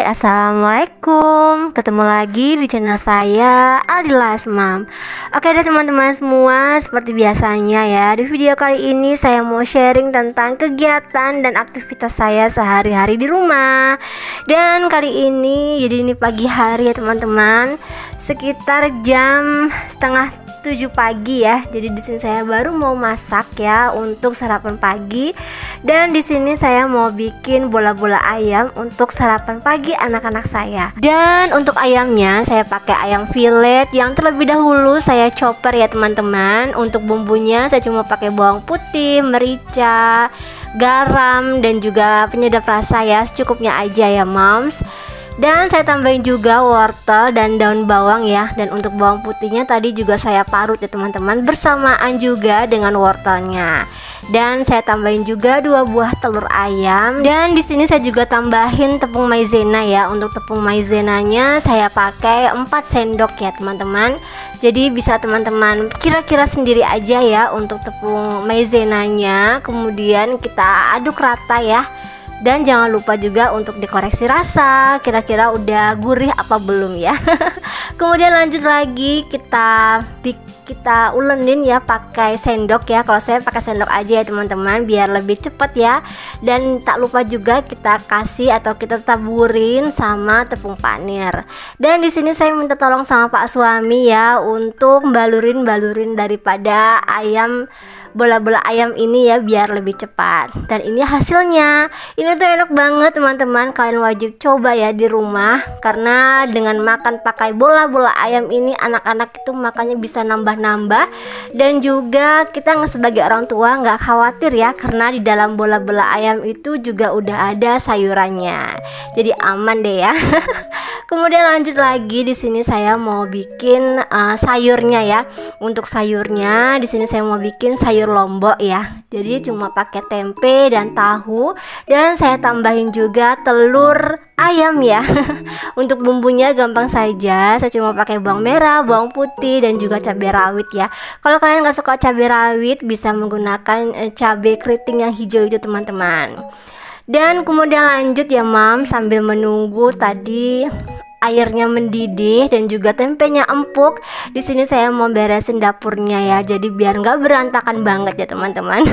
Assalamualaikum. Ketemu lagi di channel saya Alilas Mam. Oke deh teman-teman semua, seperti biasanya ya, di video kali ini saya mau sharing tentang kegiatan dan aktivitas saya sehari-hari di rumah. Dan kali ini, jadi ini pagi hari ya teman-teman, sekitar jam setengah 7 pagi ya. Jadi di sini saya baru mau masak ya untuk sarapan pagi. Dan di sini saya mau bikin bola-bola ayam untuk sarapan pagi anak-anak saya. Dan untuk ayamnya saya pakai ayam fillet yang terlebih dahulu saya chopper ya teman-teman. Untuk bumbunya saya cuma pakai bawang putih, merica, garam dan juga penyedap rasa ya, secukupnya aja ya moms. Dan saya tambahin juga wortel dan daun bawang ya. Dan untuk bawang putihnya tadi juga saya parut ya teman-teman, bersamaan juga dengan wortelnya. Dan saya tambahin juga 2 buah telur ayam. Dan di sini saya juga tambahin tepung maizena ya. Untuk tepung maizenanya saya pakai 4 sendok ya teman-teman. Jadi bisa teman-teman kira-kira sendiri aja ya untuk tepung maizenanya. Kemudian kita aduk rata ya. Dan jangan lupa juga untuk dikoreksi rasa, kira-kira udah gurih apa belum ya. Kemudian lanjut lagi kita ulenin ya pakai sendok ya. Kalau saya pakai sendok aja ya teman-teman biar lebih cepet ya. Dan tak lupa juga kita kasih atau kita taburin sama tepung panir. Dan di sini saya minta tolong sama Pak suami ya untuk balurin daripada ayam, bola-bola ayam ini ya biar lebih cepat. Dan ini hasilnya. Ini tuh enak banget teman-teman, kalian wajib coba ya di rumah. Karena dengan makan pakai bola-bola ayam ini anak-anak itu makannya bisa nambah-nambah. Dan juga kita sebagai orang tua nggak khawatir ya, karena di dalam bola-bola ayam itu juga udah ada sayurannya. Jadi aman deh ya. Kemudian lanjut lagi, di sini saya mau bikin sayurnya ya. Untuk sayurnya di sini saya mau bikin sayur lombok ya. Jadi cuma pakai tempe dan tahu, dan saya tambahin juga telur ayam ya. Untuk bumbunya gampang saja, saya cuma pakai bawang merah, bawang putih dan juga cabai rawit ya. Kalau kalian nggak suka cabai rawit bisa menggunakan cabai keriting yang hijau itu teman-teman. Dan kemudian lanjut ya mam, sambil menunggu tadi airnya mendidih dan juga tempenya empuk. Di sini saya mau beresin dapurnya ya, jadi biar nggak berantakan banget ya teman-teman.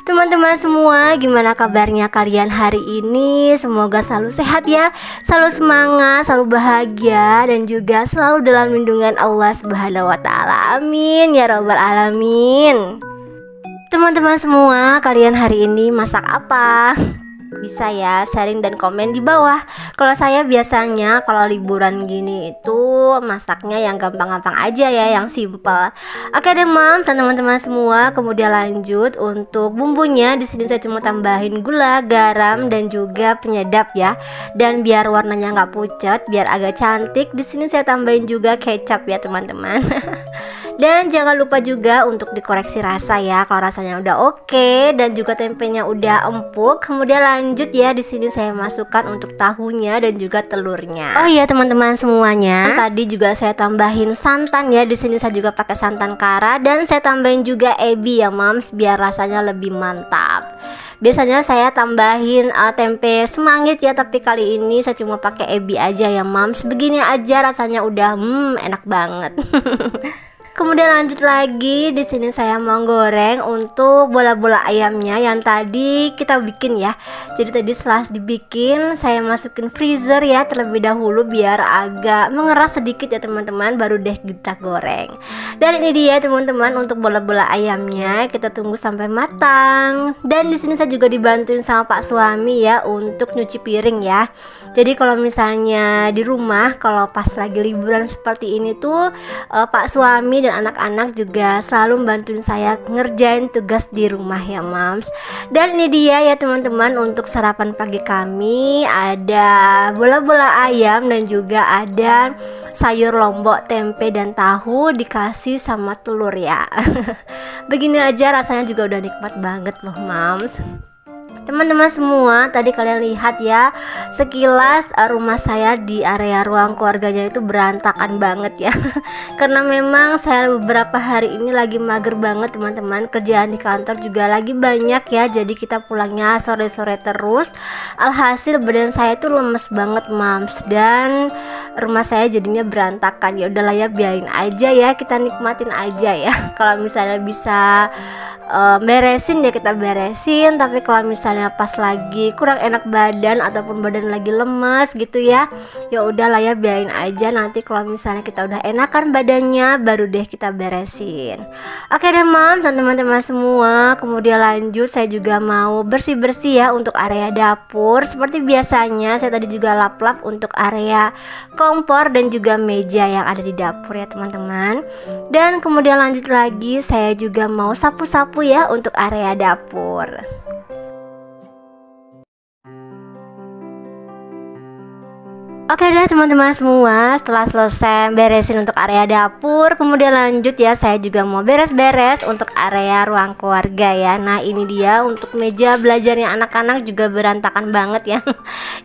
Teman-teman semua, gimana kabarnya kalian hari ini? Semoga selalu sehat ya, selalu semangat, selalu bahagia, dan juga selalu dalam lindungan Allah Subhanahu wa Ta'ala. Amin ya Rabbal Alamin. Teman-teman semua, kalian hari ini masak apa? Bisa ya sharing dan komen di bawah. Kalau saya biasanya kalau liburan gini itu masaknya yang gampang-gampang aja ya, yang simple. Oke deh mam, teman-teman semua. Kemudian lanjut untuk bumbunya, di sini saya cuma tambahin gula, garam dan juga penyedap ya. Dan biar warnanya nggak pucat, biar agak cantik, di sini saya tambahin juga kecap ya teman-teman. Dan jangan lupa juga untuk dikoreksi rasa ya, kalau rasanya udah oke dan juga tempenya udah empuk. Kemudian lanjut ya, di sini saya masukkan untuk tahunya dan juga telurnya. Oh iya teman-teman semuanya, tadi juga saya tambahin santan ya. Di sini saya juga pakai santan kara dan saya tambahin juga ebi ya mams, biar rasanya lebih mantap. Biasanya saya tambahin tempe semangit ya, tapi kali ini saya cuma pakai ebi aja ya mams. Begini aja rasanya udah enak banget. Kemudian lanjut lagi, di sini saya mau goreng untuk bola-bola ayamnya yang tadi kita bikin ya. Jadi tadi setelah dibikin saya masukin freezer ya terlebih dahulu biar agak mengeras sedikit ya teman-teman, baru deh kita goreng. Dan ini dia teman-teman untuk bola-bola ayamnya, kita tunggu sampai matang. Dan di sini saya juga dibantuin sama Pak suami ya untuk nyuci piring ya. Jadi kalau misalnya di rumah kalau pas lagi liburan seperti ini tuh Pak suami dan anak-anak juga selalu membantuin saya ngerjain tugas di rumah ya mams. Dan ini dia ya teman-teman untuk sarapan pagi kami, ada bola-bola ayam dan juga ada sayur lombok, tempe dan tahu dikasih sama telur ya. Begini aja rasanya juga udah nikmat banget loh mams. Teman-teman semua, tadi kalian lihat ya sekilas rumah saya di area ruang keluarganya itu berantakan banget ya. Karena memang saya beberapa hari ini lagi mager banget teman-teman. Kerjaan di kantor juga lagi banyak ya. Jadi kita pulangnya sore-sore terus. Alhasil badan saya itu lemes banget mams. Dan rumah saya jadinya berantakan. Ya udahlah ya, biarin aja ya, kita nikmatin aja ya. Kalau misalnya bisa beresin ya kita beresin, tapi kalau misalnya pas lagi kurang enak badan ataupun badan lagi lemes gitu ya, ya udahlah ya, biarin aja. Nanti kalau misalnya kita udah enakan badannya baru deh kita beresin. Oke deh mams dan teman-teman semua, kemudian lanjut saya juga mau bersih-bersih ya untuk area dapur. Seperti biasanya saya tadi juga lap-lap untuk area kompor dan juga meja yang ada di dapur ya teman-teman. Dan kemudian lanjut lagi saya juga mau sapu-sapu ya untuk area dapur. Oke deh teman-teman semua, setelah selesai beresin untuk area dapur, kemudian lanjut ya saya juga mau beres-beres untuk area ruang keluarga ya. Nah ini dia untuk meja belajarnya anak-anak juga berantakan banget ya.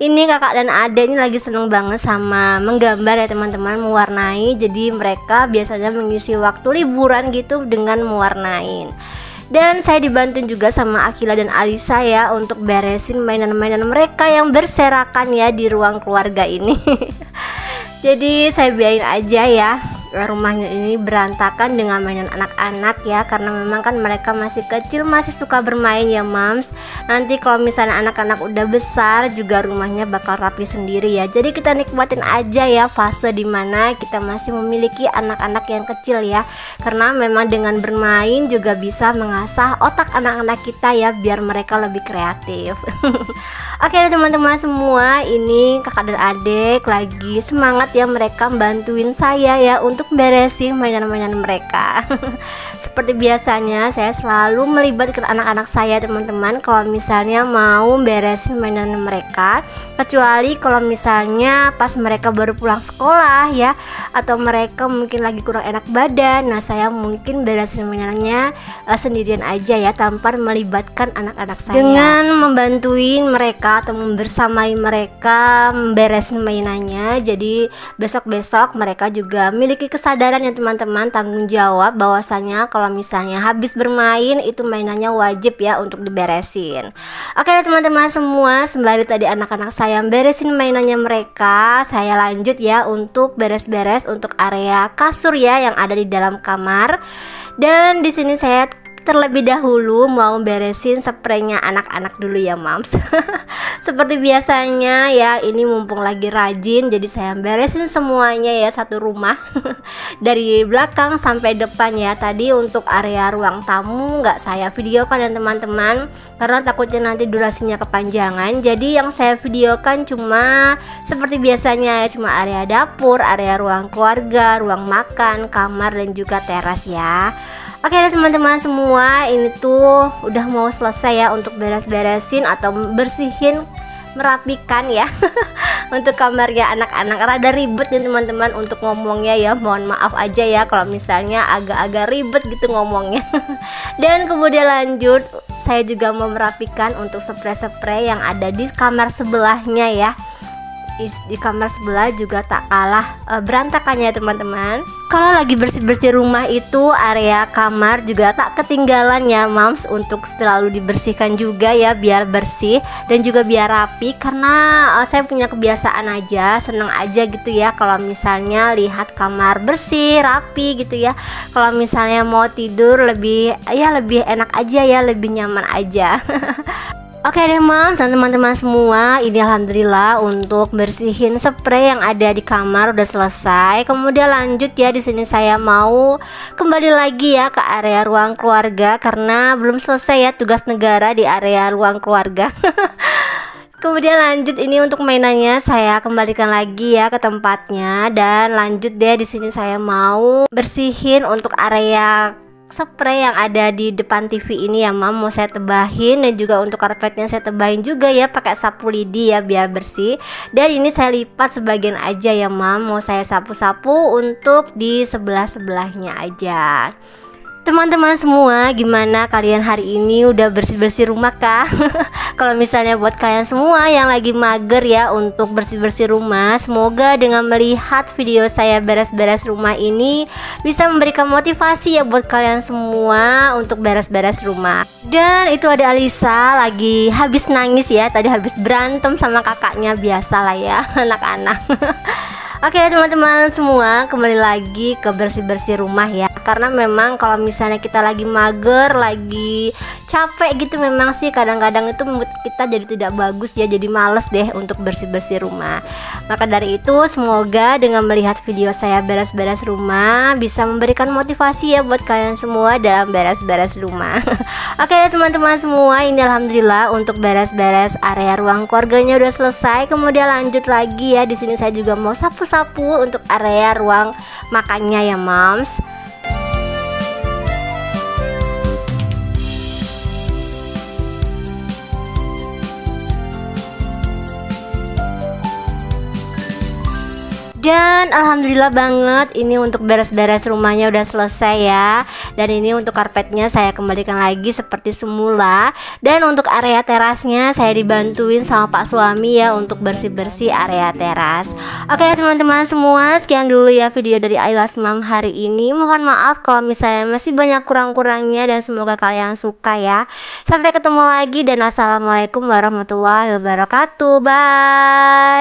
Ini kakak dan adek ini lagi seneng banget sama menggambar ya teman-teman, mewarnai. Jadi mereka biasanya mengisi waktu liburan gitu dengan mewarnain. Dan saya dibantu juga sama Akila dan Alisa ya untuk beresin mainan-mainan mereka yang berserakan ya di ruang keluarga ini. Jadi saya biarin aja ya rumahnya ini berantakan dengan mainan anak-anak ya, karena memang kan mereka masih kecil, masih suka bermain ya mams. Nanti kalau misalnya anak-anak udah besar juga rumahnya bakal rapi sendiri ya. Jadi kita nikmatin aja ya fase dimana kita masih memiliki anak-anak yang kecil ya, karena memang dengan bermain juga bisa mengasah otak anak-anak kita ya, biar mereka lebih kreatif. Oke teman-teman semua, ini kakak dan adik lagi semangat ya, mereka bantuin saya ya untuk beresin mainan-mainan mereka. Seperti biasanya saya selalu melibatkan anak-anak saya teman-teman kalau misalnya mau beresin mainan mereka, kecuali kalau misalnya pas mereka baru pulang sekolah ya, atau mereka mungkin lagi kurang enak badan. Nah saya mungkin beresin mainannya sendirian aja ya, tanpa melibatkan anak-anak saya. Dengan membantuin mereka atau membersamai mereka beresin mainannya, jadi besok-besok mereka juga memiliki kesadaran ya teman-teman, tanggung jawab bahwasanya kalau misalnya habis bermain itu mainannya wajib ya untuk diberesin. Oke teman-teman semua, sembari tadi anak-anak saya beresin mainannya mereka, saya lanjut ya untuk beres-beres untuk area kasur ya yang ada di dalam kamar. Dan di sini saya terlebih dahulu mau beresin spraynya anak-anak dulu ya mams. Seperti biasanya ya, ini mumpung lagi rajin jadi saya beresin semuanya ya satu rumah. Dari belakang sampai depan ya. Tadi untuk area ruang tamu nggak saya videokan ya teman-teman, karena takutnya nanti durasinya kepanjangan. Jadi yang saya videokan cuma seperti biasanya ya, cuma area dapur, area ruang keluarga, ruang makan, kamar dan juga teras ya. Oke teman-teman semua, ini tuh udah mau selesai ya untuk beres-beresin atau bersihin, merapikan ya. Untuk kamarnya anak-anak, rada ribet nih teman-teman untuk ngomongnya ya, mohon maaf aja ya kalau misalnya agak-agak ribet gitu ngomongnya. Dan kemudian lanjut saya juga mau merapikan untuk spray-spray yang ada di kamar sebelahnya ya. Di kamar sebelah juga tak kalah berantakannya teman-teman. Kalau lagi bersih-bersih rumah itu area kamar juga tak ketinggalan ya mams untuk selalu dibersihkan juga ya, biar bersih dan juga biar rapi. Karena saya punya kebiasaan aja, seneng aja gitu ya kalau misalnya lihat kamar bersih, rapi gitu ya. Kalau misalnya mau tidur lebih enak aja ya, lebih nyaman aja. Oke deh mams dan teman-teman semua, ini alhamdulillah untuk bersihin spray yang ada di kamar udah selesai. Kemudian lanjut ya, di sini saya mau kembali lagi ya ke area ruang keluarga karena belum selesai ya tugas negara di area ruang keluarga. Kemudian lanjut ini untuk mainannya saya kembalikan lagi ya ke tempatnya, dan lanjut deh di sini saya mau bersihin untuk area spray yang ada di depan TV ini ya mam, mau saya tebahin, dan juga untuk karpetnya saya tebahin juga ya pakai sapu lidi ya biar bersih. Dan ini saya lipat sebagian aja ya mam, mau saya sapu-sapu untuk di sebelah-sebelahnya aja. Teman-teman semua, gimana kalian hari ini udah bersih-bersih rumah kah? Kalau misalnya buat kalian semua yang lagi mager ya untuk bersih-bersih rumah, semoga dengan melihat video saya beres-beres rumah ini bisa memberikan motivasi ya buat kalian semua untuk beres-beres rumah. Dan itu ada Alisa lagi habis nangis ya, tadi habis berantem sama kakaknya, biasalah ya anak-anak. Oke teman-teman semua, kembali lagi ke bersih-bersih rumah ya. Karena memang kalau misalnya kita lagi mager, lagi capek gitu, memang sih kadang-kadang itu mood kita jadi tidak bagus ya. Jadi males deh untuk bersih-bersih rumah. Maka dari itu semoga dengan melihat video saya beres-beres rumah bisa memberikan motivasi ya buat kalian semua dalam beres-beres rumah. Oke teman-teman semua, ini alhamdulillah untuk beres-beres area ruang keluarganya udah selesai. Kemudian lanjut lagi ya, di sini saya juga mau sapu untuk area ruang makannya ya moms. Dan alhamdulillah banget ini untuk beres-beres rumahnya udah selesai ya. Dan ini untuk karpetnya saya kembalikan lagi seperti semula. Dan untuk area terasnya saya dibantuin sama Pak suami ya untuk bersih-bersih area teras. Oke teman-teman semua, sekian dulu ya video dari Ailas Mom hari ini. Mohon maaf kalau misalnya masih banyak kurang-kurangnya dan semoga kalian suka ya. Sampai ketemu lagi dan assalamualaikum warahmatullahi wabarakatuh. Bye.